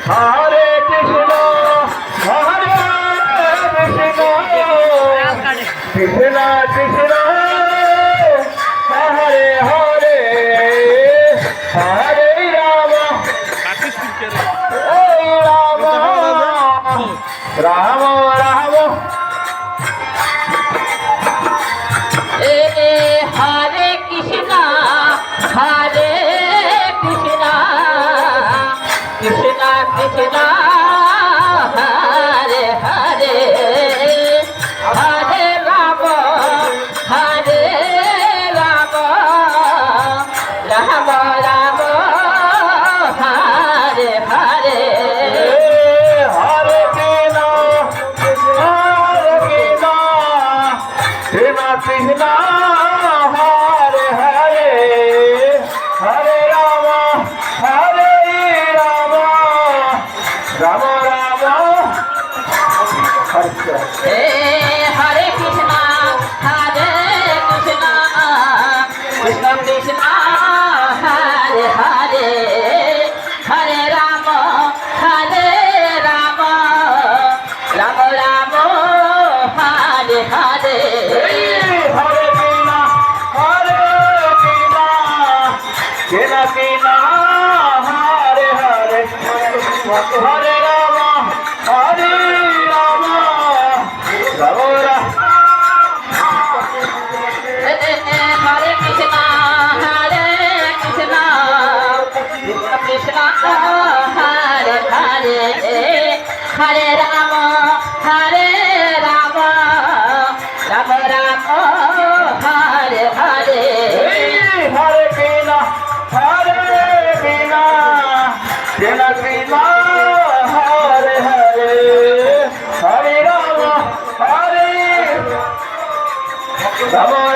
Hare Krishna, Krishna Krishna, Hare Hare, Hare Rama, Hare Rama, Rama Rama. Hare Krishna, Hare Krishna, Krishna Krishna, Hare Hare, Hare Rama, Hare Rama, Rama Rama, Hare Hare. Hare Krishna, Krishna Krishna, Hare Hare, Hare Rama, Hare Rama, Rama Rama. Hare Krishna, Hare Krishna, Krishna Krishna, Hare Hare, Hare Rama, Hare Rama, Rama Rama, Hare Hare. Hare Krishna, Hare Krishna, Krishna Krishna, Hare Hare, Hare Rama, Hare Rama, Rama Rama. Hare Krishna, Hare Krishna, Krishna Krishna, Hare Hare, Hare Rama, Hare Rama, Rama Rama, Hare Hare. Hare Krishna, Hare Krishna, Krishna Krishna, Hare Hare, Hare Rama, Hare Rama.